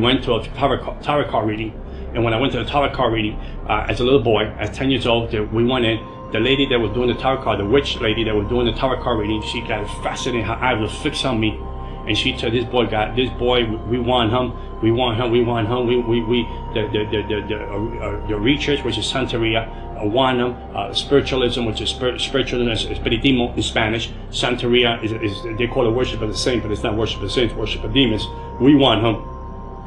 went to a tarot card reading. And when I went to the tarot card reading, as a little boy, at 10 years old, we went in. The lady that was doing the tarot card, the witch lady that was doing the tarot card reading, she got fascinated. Her eyes was fixed on me. And she told this boy, we want him. The research, which is Santeria, want him. Spiritualism, which is spiritualism, Espiritimo in Spanish. Santeria is they call it worship of the saint, but it's not worship of the saints, worship of demons. We want him.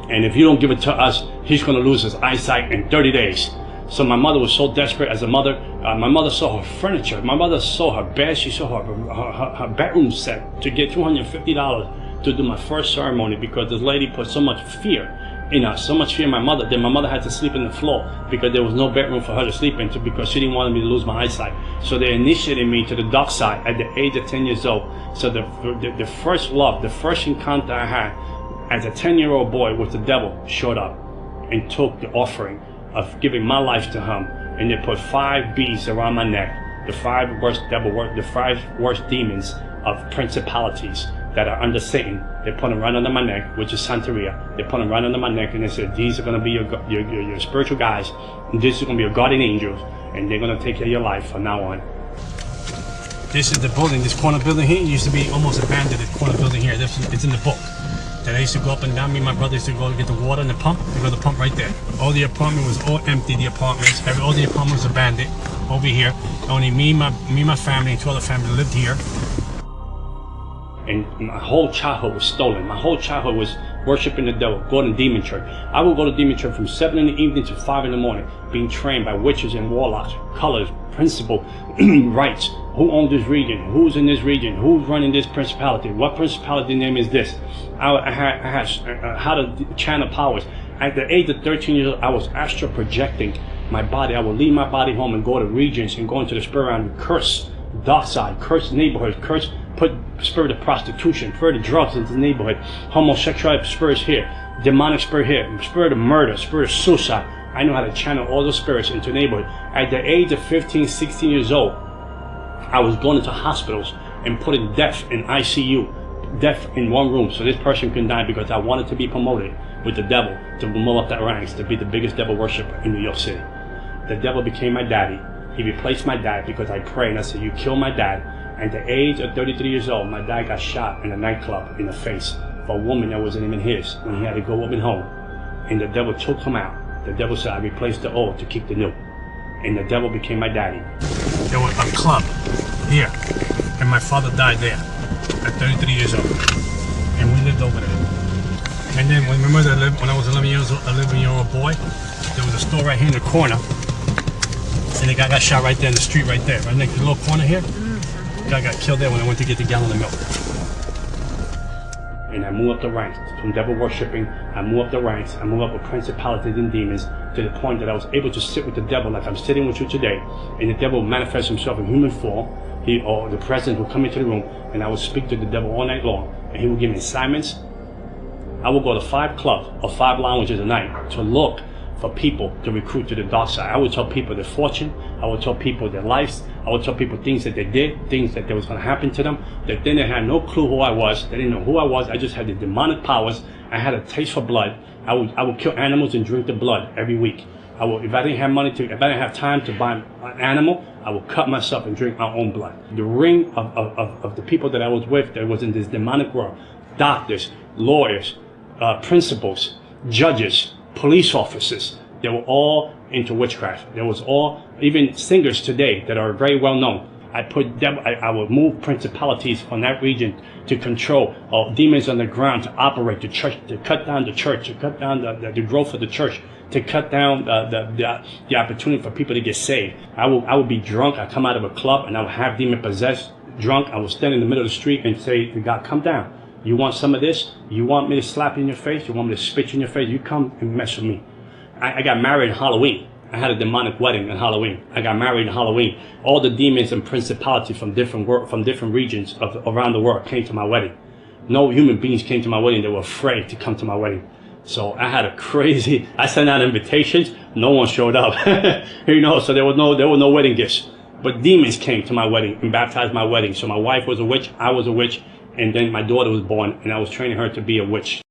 And if you don't give it to us, he's going to lose his eyesight in 30 days. So my mother was so desperate as a mother. My mother saw her furniture. My mother saw her bed. She saw her bedroom set to get $250 to do my first ceremony, because this lady put so much fear in us, so much fear in my mother, that my mother had to sleep in the floor because there was no bedroom for her to sleep into, because she didn't want me to lose my eyesight. So they initiated me to the dark side at the age of 10 years old. So the first love, the first encounter I had as a 10-year-old boy with the devil showed up and took the offering of giving my life to him, and they put 5 beads around my neck, the 5 worst the 5 worst demons of principalities that are under Satan. They put them right under my neck, which is Santeria. They put them right under my neck, and they said, these are going to be your spiritual guys, and this is going to be your guardian angels, and they're going to take care of your life from now on. This is the building, this corner building here. It used to be almost abandoned, this corner building here. It's in the book. That I used to go up and down. Me and my brother used to go get the water and the pump. We go to the pump right there. All the apartment was all empty. The apartments, all the apartment was abandoned. Over here, only me, my family, and 2 other families lived here. And my whole childhood was stolen. My whole childhood was worshiping the devil, going to demon church. I would go to demon church from 7 in the evening to 5 in the morning, being trained by witches and warlocks, colors, principle, rights. Who owns this region? Who's in this region? Who's running this principality? What principality name is this? I had how to channel powers. At the age of 13 years old, I was astral projecting my body. I would leave my body home and go to regions and go into the spirit realm and curse dark side, curse neighborhoods, put spirit of prostitution, spirit of drugs into the neighborhood, homosexual spirits here, demonic spirit here, spirit of murder, spirit of suicide. I know how to channel all those spirits into the neighborhood. At the age of 15, 16 years old, I was going into hospitals and putting death in ICU, death in one room, so this person can die, because I wanted to be promoted with the devil, to move up that ranks, to be the biggest devil worshiper in New York City. The devil became my daddy. He replaced my dad because I prayed and I said, you killed my dad. At the age of 33 years old, my dad got shot in a nightclub in the face for a woman that wasn't even his, when he had to go up and home. And the devil took him out. The devil said, I replaced the old to keep the new. And the devil became my daddy. There was a club here, and my father died there at 33 years old. And we lived over there. And then when my mother lived, when I was 11-year-old boy, there was a store right here in the corner. And the guy got shot right there in the street right there, right next to the little corner here. The guy got killed there when I went to get the gallon of milk. And I moved up the ranks from devil worshipping. I moved up the ranks. I moved up with principalities and demons to the point that I was able to sit with the devil like I'm sitting with you today. And the devil would manifest himself in human form. Or the president would come into the room, and I would speak to the devil all night long. And he would give me assignments. I would go to 5 clubs or 5 lounges a night to look for people to recruit to the dark side. I would tell people their fortune. I would tell people their lives. I would tell people things that they did, things that was going to happen to them. That then they had no clue who I was. They didn't know who I was. I just had the demonic powers. I had a taste for blood. I would kill animals and drink the blood every week. If I didn't have time to buy an animal, I would cut myself and drink my own blood. The ring of the people that I was with that was in this demonic world, doctors, lawyers, principals, judges, police officers, they were all into witchcraft. There was all, even singers today that are very well known. I would move principalities from that region to control demons on the ground, to operate the church, to cut down the church, to cut down the growth of the church, to cut down the opportunity for people to get saved. I would be drunk. I'd come out of a club and I would have demon possessed, drunk. I would stand in the middle of the street and say to God, come down. You want some of this? You want me to slap you in your face? You want me to spit you in your face? You come and mess with me. I got married on Halloween. I had a demonic wedding on Halloween. I got married on Halloween. All the demons and principalities from different regions around the world came to my wedding. No human beings came to my wedding. They were afraid to come to my wedding. So I had I sent out invitations. No one showed up. So there were no wedding gifts. But demons came to my wedding and baptized my wedding. So my wife was a witch. I was a witch. And then my daughter was born, and I was training her to be a witch.